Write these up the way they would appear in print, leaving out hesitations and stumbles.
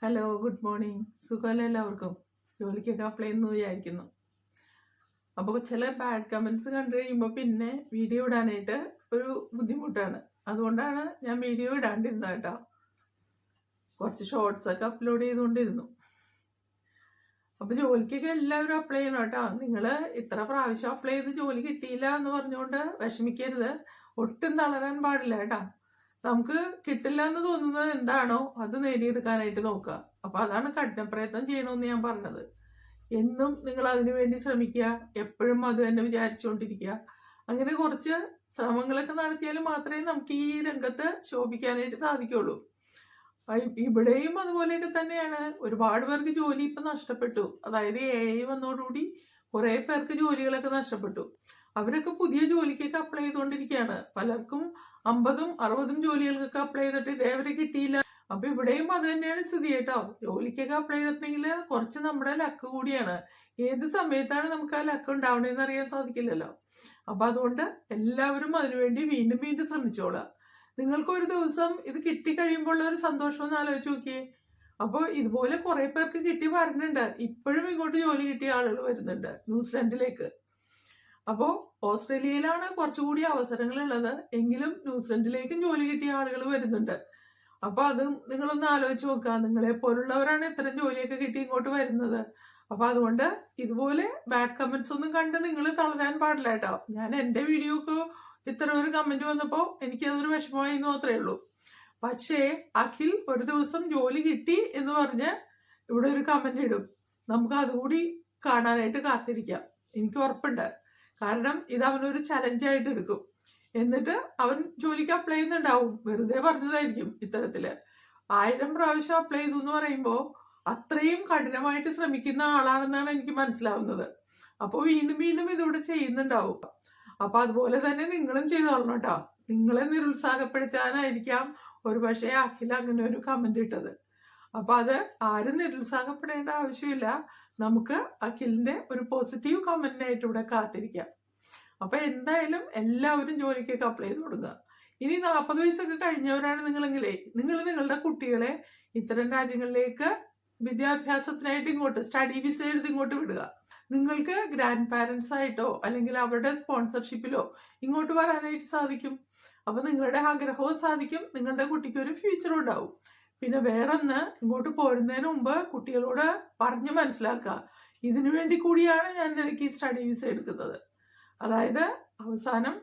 Hello, good morning. സുഖമല്ല എല്ലാവർക്കും? ജോലിക്കൊക്കെ apply ചെയ്യുന്നു വിചാരിക്കുന്നു. അപ്പോൾ ചില ബാഡ് കമൻസ് കണ്ടു കഴിയുമ്പോൾ പിന്നെ വീഡിയോ ഇടാനായിട്ട് ഒരു ബുദ്ധിമുട്ടാണ്. അതുകൊണ്ടാണ് ഞാൻ വീഡിയോ ഇടാണ്ടിരുന്നത് കേട്ടോ. കുറച്ച് ഷോർട്സൊക്കെ അപ്ലോഡ് ചെയ്തുകൊണ്ടിരുന്നു. അപ്പോൾ ജോലിക്കൊക്കെ എല്ലാവരും അപ്ലൈ ചെയ്യണം കേട്ടോ. നിങ്ങൾ ഇത്ര പ്രാവശ്യം അപ്ലൈ ചെയ്ത് ജോലി കിട്ടിയില്ല എന്ന് പറഞ്ഞുകൊണ്ട് വിഷമിക്കരുത്. ഒട്ടും തളരാൻ പാടില്ല കേട്ടോ. നമുക്ക് കിട്ടില്ല എന്ന് തോന്നുന്നത് എന്താണോ അത് നേടിയെടുക്കാനായിട്ട് നോക്കുക. അപ്പൊ അതാണ് കഠിന പ്രയത്നം ചെയ്യണമെന്ന് ഞാൻ പറഞ്ഞത്. എന്നും നിങ്ങൾ അതിനു വേണ്ടി ശ്രമിക്കുക. എപ്പോഴും അത് തന്നെ വിചാരിച്ചുകൊണ്ടിരിക്കുക. അങ്ങനെ കുറച്ച് ശ്രമങ്ങളൊക്കെ നടത്തിയാൽ മാത്രമേ നമുക്ക് ഈ രംഗത്ത് ശോഭിക്കാനായിട്ട് സാധിക്കുള്ളൂ. ഇവിടെയും അതുപോലെയൊക്കെ തന്നെയാണ്. ഒരുപാട് പേർക്ക് ജോലി ഇപ്പൊ നഷ്ടപ്പെട്ടു. അതായത് AI വന്നതോടുകൂടി കുറെ പേർക്ക് ജോലികളൊക്കെ നഷ്ടപ്പെട്ടു. അവരൊക്കെ പുതിയ ജോലിക്കൊക്കെ അപ്ലൈ ചെയ്തുകൊണ്ടിരിക്കുകയാണ്. പലർക്കും 50ഉം 60ഉം ജോലികൾക്കൊക്കെ അപ്ലൈ ചെയ്തിട്ട് ഇതേവരെ കിട്ടിയില്ല. അപ്പൊ ഇവിടെയും അത് തന്നെയാണ് സ്ഥിതി കേട്ടോ. ജോലിക്കൊക്കെ അപ്ലൈ ചെയ്തിട്ടുണ്ടെങ്കിൽ കുറച്ച് നമ്മുടെ ലക്ക് കൂടിയാണ്. ഏത് സമയത്താണ് നമുക്ക് ആ ലക്ക് ഉണ്ടാവണേന്ന് അറിയാൻ സാധിക്കില്ലല്ലോ. അപ്പൊ അതുകൊണ്ട് എല്ലാവരും അതിനുവേണ്ടി വീണ്ടും വീണ്ടും ശ്രമിച്ചോളാം. നിങ്ങൾക്ക് ഒരു ദിവസം ഇത് കിട്ടിക്കഴിയുമ്പോൾ ഒരു സന്തോഷം ഒന്ന് ആലോചിച്ച് നോക്കിയേ. അപ്പോൾ ഇതുപോലെ കുറെ പേർക്ക് കിട്ടി വരുന്നുണ്ട്. ഇപ്പോഴും ഇങ്ങോട്ട് ജോലി കിട്ടിയ ആളുകൾ വരുന്നുണ്ട് ന്യൂസിലൻഡിലേക്ക്. അപ്പോൾ ഓസ്ട്രേലിയയിലാണ് കുറച്ചുകൂടി അവസരങ്ങൾ ഉള്ളത്. എങ്കിലും ന്യൂസിലൻഡിലേക്കും ജോലി കിട്ടിയ ആളുകൾ വരുന്നുണ്ട്. അപ്പൊ അത് നിങ്ങളൊന്ന് ആലോചിച്ച് നോക്കുക. നിങ്ങളെ പോലുള്ളവരാണ് ഇത്തരം ജോലിയൊക്കെ കിട്ടി ഇങ്ങോട്ട് വരുന്നത്. അപ്പൊ അതുകൊണ്ട് ഇതുപോലെ ബാഡ് കമന്റ്സ് ഒന്നും കണ്ട് നിങ്ങൾ തളരാൻ പാടില്ല കേട്ടോ. ഞാൻ എൻ്റെ വീഡിയോക്ക് ഇത്ര ഒരു കമന്റ് വന്നപ്പോൾ എനിക്കതൊരു വിഷമമായി എന്ന് മാത്രമേ ഉള്ളൂ. പക്ഷേ അഖിൽ ഒരു ദിവസം ജോലി കിട്ടി എന്ന് പറഞ്ഞ് ഇവിടെ ഒരു കമന്റ് ഇടും. നമുക്ക് അതുകൂടി കാണാനായിട്ട് കാത്തിരിക്കാം. എനിക്ക് ഉറപ്പുണ്ട്. കാരണം ഇത് അവനൊരു ചലഞ്ചായിട്ട് എടുക്കും. എന്നിട്ട് അവൻ ജോലിക്ക് അപ്ലൈ ചെയ്യുന്നുണ്ടാവും. വെറുതെ പറഞ്ഞതായിരിക്കും. ഇത്തരത്തില് 1000 പ്രാവശ്യം അപ്ലൈ ചെയ്തു എന്ന് പറയുമ്പോൾ അത്രയും കഠിനമായിട്ട് ശ്രമിക്കുന്ന ആളാണെന്നാണ് എനിക്ക് മനസ്സിലാവുന്നത്. അപ്പോൾ വീണ്ടും വീണ്ടും ഇതിവിടെ ചെയ്യുന്നുണ്ടാവും. അപ്പൊ അതുപോലെ തന്നെ നിങ്ങളും ചെയ്തോളണം കേട്ടോ. നിങ്ങളെ നിരുത്സാഹപ്പെടുത്താനായിരിക്കാം ഒരു പക്ഷേ അഖിൽ അങ്ങനെ ഒരു കമന്റ് ഇട്ടത്. അപ്പൊ അത് ആരും നിരുത്സാഹപ്പെടേണ്ട ആവശ്യമില്ല. നമുക്ക് അഖിലിന്റെ ഒരു പോസിറ്റീവ് കമന്റിനായിട്ട് ഇവിടെ കാത്തിരിക്കാം. അപ്പൊ എന്തായാലും എല്ലാവരും ജോലിക്കൊക്കെ അപ്ലൈ ചെയ്ത് കൊടുക്കുക. ഇനി 40 വയസ്സൊക്കെ കഴിഞ്ഞവരാണ് നിങ്ങളെങ്കിലേ നിങ്ങൾ നിങ്ങളുടെ കുട്ടികളെ ഇത്തരം രാജ്യങ്ങളിലേക്ക് വിദ്യാഭ്യാസത്തിനായിട്ട് ഇങ്ങോട്ട് സ്റ്റഡി വിസ എഴുതി ഇങ്ങോട്ട് വിടുക. നിങ്ങൾക്ക് ഗ്രാൻഡ് പാരൻസ് ആയിട്ടോ അല്ലെങ്കിൽ അവരുടെ സ്പോൺസർഷിപ്പിലോ ഇങ്ങോട്ട് വരാനായിട്ട് സാധിക്കും. അപ്പൊ നിങ്ങളുടെ ആഗ്രഹവും സാധിക്കും. നിങ്ങളുടെ കുട്ടിക്ക് ഒരു ഫ്യൂച്ചറും ഉണ്ടാവും. പിന്നെ വേറൊന്ന്, ഇങ്ങോട്ട് പോരുന്നതിന് മുമ്പ് കുട്ടികളോട് പറഞ്ഞ് മനസ്സിലാക്കുക. ഇതിനു വേണ്ടി കൂടിയാണ് ഞാൻ നിനക്ക് ഈ സ്റ്റഡി വിസ എടുക്കുന്നത്. അതായത് അവസാനം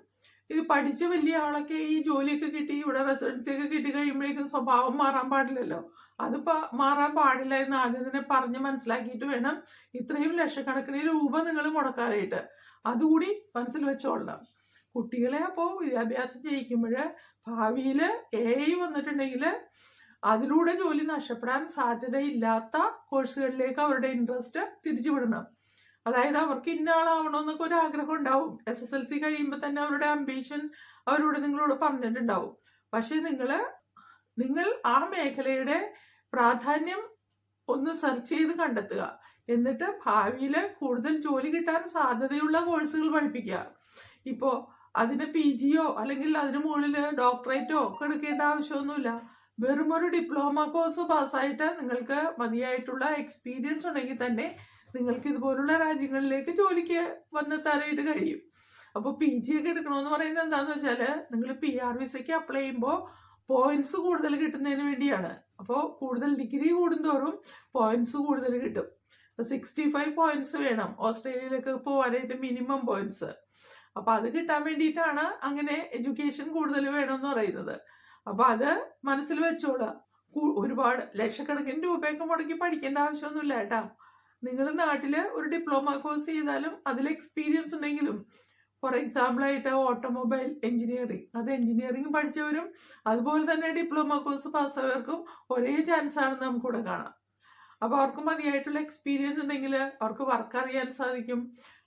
ഇത് പഠിച്ച വലിയ ആളൊക്കെ ഈ ജോലിയൊക്കെ കിട്ടി ഇവിടെ റെസിഡൻസി ഒക്കെ കിട്ടി കഴിയുമ്പോഴേക്കും സ്വഭാവം മാറാൻ പാടില്ലല്ലോ. അത് മാറാൻ പാടില്ല എന്ന് ആദ്യം തന്നെ പറഞ്ഞ് മനസ്സിലാക്കിയിട്ട് വേണം ഇത്രയും ലക്ഷക്കണക്കിന് രൂപ നിങ്ങൾ മുടക്കാനായിട്ട്. അതുകൂടി മനസ്സിൽ വെച്ചോളണം. കുട്ടികളെ അപ്പോൾ വിദ്യാഭ്യാസം ചെയ്യിക്കുമ്പോൾ ഭാവിയിൽ AI വന്നിട്ടുണ്ടെങ്കിൽ അതിലൂടെ ജോലി നഷ്ടപ്പെടാൻ സാധ്യതയില്ലാത്ത കോഴ്സുകളിലേക്ക് അവരുടെ ഇൻട്രസ്റ്റ് തിരിച്ചുവിടണം. അതായത് അവർക്ക് ഇന്ന ആളാവണമെന്നൊക്കെ ഒരു ആഗ്രഹം ഉണ്ടാവും. SSLC കഴിയുമ്പോൾ തന്നെ അവരുടെ അംബീഷൻ അവരോട് നിങ്ങളോട് പറഞ്ഞിട്ടുണ്ടാവും. പക്ഷെ നിങ്ങൾ ആ മേഖലയുടെ പ്രാധാന്യം ഒന്ന് സെർച്ച് ചെയ്ത് കണ്ടെത്തുക. എന്നിട്ട് ഭാവിയിൽ കൂടുതൽ ജോലി കിട്ടാൻ സാധ്യതയുള്ള കോഴ്സുകൾ പഠിപ്പിക്കുക. ഇപ്പോൾ അതിന് PGയോ അല്ലെങ്കിൽ അതിന് മുകളിൽ ഡോക്ടറേറ്റോ ഒക്കെ എടുക്കേണ്ട ആവശ്യമൊന്നുമില്ല. വെറും ഒരു ഡിപ്ലോമ കോഴ്സ് പാസ്സായിട്ട് നിങ്ങൾക്ക് മതിയായിട്ടുള്ള എക്സ്പീരിയൻസ് ഉണ്ടെങ്കിൽ തന്നെ നിങ്ങൾക്ക് ഇതുപോലുള്ള രാജ്യങ്ങളിലേക്ക് ജോലിക്ക് വന്നെത്താനായിട്ട് കഴിയും. അപ്പോൾ PG ഒക്കെ എടുക്കണമെന്ന് പറയുന്നത് എന്താണെന്ന് വെച്ചാൽ നിങ്ങൾ PR വിസയ്ക്ക് അപ്ലൈ ചെയ്യുമ്പോൾ പോയിന്റ്സ് കൂടുതൽ കിട്ടുന്നതിന് വേണ്ടിയാണ്. അപ്പോൾ കൂടുതൽ ഡിഗ്രി കൂടുന്തോറും പോയിന്റ്സ് കൂടുതൽ കിട്ടും. 65 പോയിന്റ്സ് വേണം ഓസ്ട്രേലിയയിലേക്ക് പോകാനായിട്ട് മിനിമം പോയിന്റ്സ്. അപ്പൊ അത് കിട്ടാൻ വേണ്ടിയിട്ടാണ് അങ്ങനെ എഡ്യൂക്കേഷൻ കൂടുതൽ വേണമെന്ന് പറയുന്നത്. അപ്പൊ അത് മനസ്സിൽ വെച്ചോളാം. ഒരുപാട് ലക്ഷക്കണക്കിന് രൂപയൊക്കെ മുടക്കി പഠിക്കേണ്ട ആവശ്യമൊന്നുമില്ല കേട്ടോ. നിങ്ങൾ നാട്ടില് ഒരു ഡിപ്ലോമ കോഴ്സ് ചെയ്താലും അതിൽ എക്സ്പീരിയൻസ് ഉണ്ടെങ്കിലും, ഫോർ എക്സാമ്പിൾ ആയിട്ട് ഓട്ടോമൊബൈൽ എഞ്ചിനീയറിംഗ്, അത് എഞ്ചിനീയറിംഗ് പഠിച്ചവരും അതുപോലെ തന്നെ ഡിപ്ലോമ കോഴ്സ് പാസ്സായവർക്കും ഒരേ ചാൻസ് ആണെന്ന് നമുക്കിവിടെ കാണാം. അപ്പൊ അവർക്ക് മതിയായിട്ടുള്ള എക്സ്പീരിയൻസ് ഉണ്ടെങ്കിൽ അവർക്ക് വർക്ക് അറിയാൻ സാധിക്കും.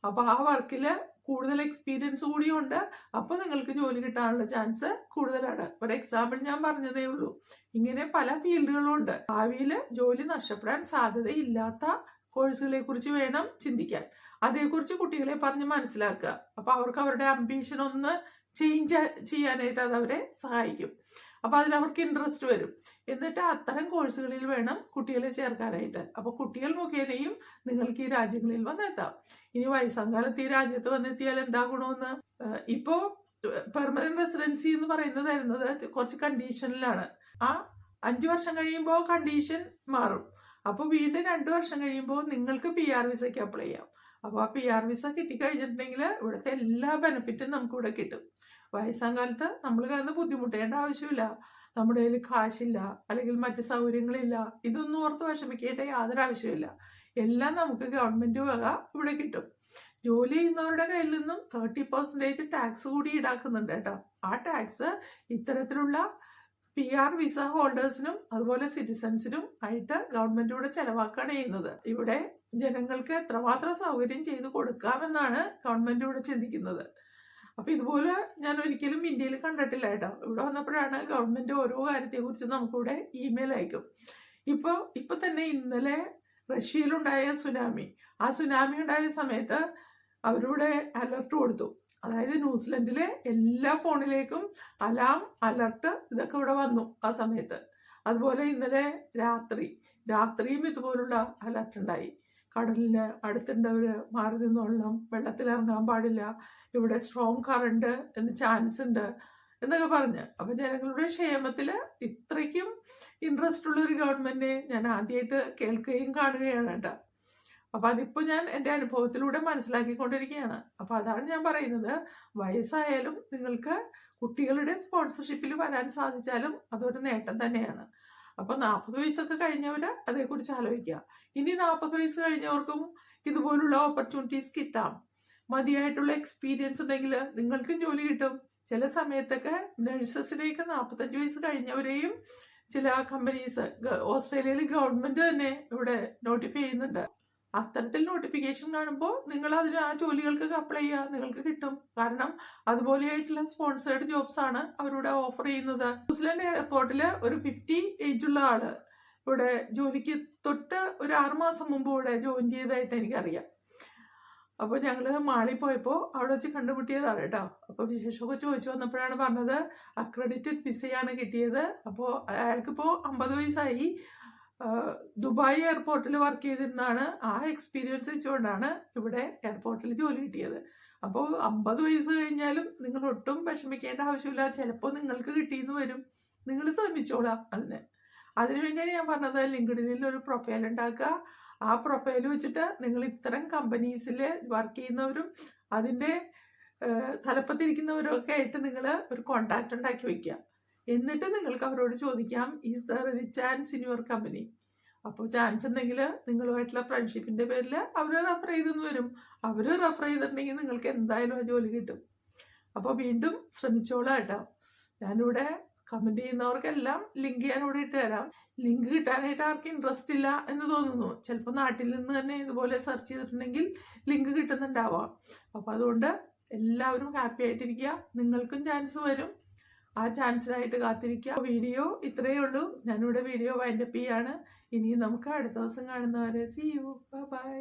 അപ്പൊ ആ വർക്കില് കൂടുതൽ എക്സ്പീരിയൻസ് കൂടിയുണ്ട്. അപ്പൊ നിങ്ങൾക്ക് ജോലി കിട്ടാനുള്ള ചാൻസ് കൂടുതലാണ്. ഒരു എക്സാമ്പിൾ ഞാൻ പറഞ്ഞതേ ഉള്ളൂ. ഇങ്ങനെ പല ഫീൽഡുകളും ഉണ്ട്. ഭാവിയിൽ ജോലി നഷ്ടപ്പെടാൻ സാധ്യതയില്ലാത്ത കോഴ്സുകളെ കുറിച്ച് വേണം ചിന്തിക്കാൻ. അതേക്കുറിച്ച് കുട്ടികളെ പറഞ്ഞ് മനസ്സിലാക്കുക. അപ്പൊ അവർക്ക് അവരുടെ അംബീഷൻ ഒന്ന് ചേഞ്ച് ചെയ്യാനായിട്ട് അത് അവരെ സഹായിക്കും. അപ്പോൾ അതിൽ അവർക്ക് ഇൻട്രസ്റ്റ് വരും. എന്നിട്ട് അത്തരം കോഴ്സുകളിൽ വേണം കുട്ടികളെ ചേർക്കാനായിട്ട്. അപ്പോൾ കുട്ടികൾ മുഖേനയും നിങ്ങൾക്ക് ഈ രാജ്യങ്ങളിൽ വന്നെത്താം. ഇനി വയസ്സാങ്കാലത്ത് ഈ രാജ്യത്ത് വന്നെത്തിയാൽ എന്താ ഗുണമെന്ന്, ഇപ്പോൾ പെർമനന്റ് റെസിഡൻസി എന്ന് പറയുന്നത് വരുന്നത് കുറച്ച് കണ്ടീഷനിലാണ്. ആ 5 വർഷം കഴിയുമ്പോൾ കണ്ടീഷൻ മാറും. അപ്പോൾ വീണ്ടും 2 വർഷം കഴിയുമ്പോൾ നിങ്ങൾക്ക് PR വിസയ്ക്ക് അപ്ലൈ ചെയ്യാം. അപ്പോൾ ആ PR വിസ കിട്ടിക്കഴിഞ്ഞിട്ടുണ്ടെങ്കിൽ ഇവിടുത്തെ എല്ലാ ബെനിഫിറ്റും നമുക്കിവിടെ കിട്ടും. വയസ്സാങ്കാലത്ത് നമ്മൾ കിടന്ന് ബുദ്ധിമുട്ടേണ്ട ആവശ്യമില്ല. നമ്മുടെ കയ്യിൽ കാശില്ല, അല്ലെങ്കിൽ മറ്റ് സൗകര്യങ്ങളില്ല, ഇതൊന്നും ഓർത്ത് വിഷമിക്കേണ്ട യാതൊരു ആവശ്യമില്ല. എല്ലാം നമുക്ക് ഗവൺമെൻറ് വക ഇവിടെ കിട്ടും. ജോലി ചെയ്യുന്നവരുടെ കയ്യിൽ നിന്നും 30% ടാക്സ് കൂടി ഈടാക്കുന്നുണ്ട് കേട്ടോ. ആ ടാക്സ് ഇത്തരത്തിലുള്ള PR വിസ ഹോൾഡേഴ്സിനും അതുപോലെ സിറ്റിസൺസിനും ആയിട്ട് ഗവൺമെന്റ് ഇവിടെ ചെലവാക്കുകയാണ് ചെയ്യുന്നത്. ഇവിടെ ജനങ്ങൾക്ക് എത്രമാത്രം സൗകര്യം ചെയ്തു കൊടുക്കാമെന്നാണ് ഗവൺമെന്റ് ഇവിടെ ചിന്തിക്കുന്നത്. അപ്പൊ ഇതുപോലെ ഞാൻ ഒരിക്കലും ഇന്ത്യയിൽ കണ്ടിട്ടില്ല കേട്ടോ. ഇവിടെ വന്നപ്പോഴാണ് ഗവൺമെന്റ് ഓരോ കാര്യത്തെക്കുറിച്ച് നമുക്കിവിടെ ഇമെയിൽ അയക്കും. ഇപ്പൊ തന്നെ ഇന്നലെ റഷ്യയിലുണ്ടായ സുനാമി, ആ സുനാമി ഉണ്ടായ സമയത്ത് അവരുടെ അലർട്ട് കൊടുത്തു. അതായത് ന്യൂസിലൻഡിലെ എല്ലാ ഫോണിലേക്കും അലാം, അലർട്ട് ഇതൊക്കെ ഇവിടെ വന്നു ആ സമയത്ത്. അതുപോലെ ഇന്നലെ രാത്രിയും ഇതുപോലുള്ള അലർട്ട് ഉണ്ടായി. കടലിന് അടുത്തുണ്ടവര് മാറി നിന്നോളണം, വെള്ളത്തിലിറങ്ങാൻ പാടില്ല, ഇവിടെ സ്ട്രോങ് കറണ്ട് ചാൻസ് ഉണ്ട് എന്നൊക്കെ പറഞ്ഞ്. അപ്പൊ ജനങ്ങളുടെ ക്ഷേമത്തിൽ ഇത്രയ്ക്കും ഇൻട്രസ്റ്റ് ഉള്ള ഒരു ഗവൺമെന്റിനെ ഞാൻ ആദ്യമായിട്ട് കേൾക്കുകയും കാണുകയാണ് കേട്ടോ. അപ്പൊ അതിപ്പോൾ ഞാൻ എൻ്റെ അനുഭവത്തിലൂടെ മനസ്സിലാക്കിക്കൊണ്ടിരിക്കുകയാണ്. അപ്പൊ അതാണ് ഞാൻ പറയുന്നത്, വയസ്സായാലും നിങ്ങൾക്ക് കുട്ടികളുടെ സ്പോൺസർഷിപ്പിൽ വരാൻ സാധിച്ചാലും അതൊരു നേട്ടം തന്നെയാണ്. അപ്പൊ 40 വയസ്സൊക്കെ കഴിഞ്ഞവര് അതേക്കുറിച്ച് ആലോചിക്കുക. ഇനി 40 വയസ്സ് കഴിഞ്ഞവർക്കും ഇതുപോലുള്ള ഓപ്പർച്യൂണിറ്റീസ് കിട്ടാം. മതിയായിട്ടുള്ള എക്സ്പീരിയൻസ് ഉണ്ടെങ്കിൽ നിങ്ങൾക്കും ജോലി കിട്ടും. ചില സമയത്തൊക്കെ നഴ്സസിലേക്ക് 45 വയസ്സ് കഴിഞ്ഞവരെയും ചില കമ്പനീസ്, ഓസ്ട്രേലിയയിൽ ഗവൺമെന്റ് തന്നെ ഇവിടെ നോട്ടിഫൈ ചെയ്യുന്നുണ്ട്. അത്തരത്തിൽ നോട്ടിഫിക്കേഷൻ കാണുമ്പോൾ നിങ്ങൾ അതിന് ആ ജോലികൾക്കൊക്കെ അപ്ലൈ ചെയ്യുക, നിങ്ങൾക്ക് കിട്ടും. കാരണം അതുപോലെയായിട്ടുള്ള സ്പോൺസേർഡ് ജോബ്സ് ആണ് അവരിവിടെ ഓഫർ ചെയ്യുന്നത്. ന്യൂസിലൻഡ് എയർപോർട്ടിൽ ഒരു 50 ഏജുള്ള ആള് ഇവിടെ ജോലിക്ക് തൊട്ട് ഒരു 6 മാസം മുമ്പ് ഇവിടെ ജോയിൻ ചെയ്തതായിട്ട് എനിക്കറിയാം. അപ്പോൾ ഞങ്ങള് മാളിൽ പോയപ്പോൾ അവിടെ വെച്ച് കണ്ടുമുട്ടിയതാണ് കേട്ടോ. അപ്പോൾ വിശേഷമൊക്കെ ചോദിച്ചു വന്നപ്പോഴാണ് പറഞ്ഞത് അക്രഡിറ്റഡ് വിസയാണ് കിട്ടിയത്. അപ്പോൾ അയാൾക്കിപ്പോൾ 50 വയസ്സായി. ദുബായ് എയർപോർട്ടിൽ വർക്ക് ചെയ്തിരുന്നാണ്. ആ എക്സ്പീരിയൻസ് വെച്ചുകൊണ്ടാണ് ഇവിടെ എയർപോർട്ടിൽ ജോലി കിട്ടിയത്. അപ്പോൾ 50 വയസ്സ് കഴിഞ്ഞാലും നിങ്ങൾ ഒട്ടും വിഷമിക്കേണ്ട ആവശ്യമില്ല. ചിലപ്പോൾ നിങ്ങൾക്ക് കിട്ടിയെന്ന് വരും. നിങ്ങൾ ശ്രമിച്ചോളാം അതിനുവേണ്ടിയാണ് ഞാൻ പറഞ്ഞത്, ലിങ്ക്ഡിനിൽ ഒരു പ്രൊഫൈൽ ഉണ്ടാക്കുക. ആ പ്രൊഫൈൽ വെച്ചിട്ട് നിങ്ങൾ ഇത്തരം കമ്പനീസിൽ വർക്ക് ചെയ്യുന്നവരും അതിൻ്റെ തലപ്പത്തിരിക്കുന്നവരും ഒക്കെ ആയിട്ട് നിങ്ങൾ ഒരു കോണ്ടാക്ട് ഉണ്ടാക്കി വയ്ക്കുക. എന്നിട്ട് നിങ്ങൾക്ക് അവരോട് ചോദിക്കാം, is there any chance in your company. അപ്പോൾ ചാൻസ് ഉണ്ടെങ്കിൽ നിങ്ങളുമായിട്ടുള്ള ഫ്രണ്ട്ഷിപ്പിന്റെ പേരിൽ അവർ റെഫർ ചെയ്തെന്ന് വരും. അവർ റെഫർ ചെയ്തിട്ടുണ്ടെങ്കിൽ നിങ്ങൾക്ക് എന്തായാലും ആ ജോലി കിട്ടും. അപ്പോൾ വീണ്ടും ശ്രമിച്ചോളാം കേട്ടോ. ഞാനിവിടെ കമന്റ് ചെയ്യുന്നവർക്കെല്ലാം ലിങ്ക് ഞാനിവിടെ ഇട്ട് തരാം. ലിങ്ക് കിട്ടാനായിട്ട് ആർക്കും ഇൻട്രസ്റ്റ് ഇല്ല എന്ന് തോന്നുന്നു. ചിലപ്പോൾ നാട്ടിൽ നിന്ന് തന്നെ ഇതുപോലെ സെർച്ച് ചെയ്തിട്ടുണ്ടെങ്കിൽ ലിങ്ക് കിട്ടുന്നുണ്ടാവാം. അപ്പോൾ അതുകൊണ്ട് എല്ലാവരും ഹാപ്പി ആയിട്ടിരിക്കുക. നിങ്ങൾക്കും ചാൻസ് വരും. ആ ചാൻസിനായിട്ട് കാത്തിരിക്കുക. വീഡിയോ ഇത്രയേ ഉള്ളൂ. ഞാനിവിടെ വീഡിയോ വൈൻഡപ്പ് ചെയ്യാണ്. ഇനി നമുക്ക് അടുത്ത ദിവസം കാണുന്നവരെ സീ യു, ബൈ ബൈ.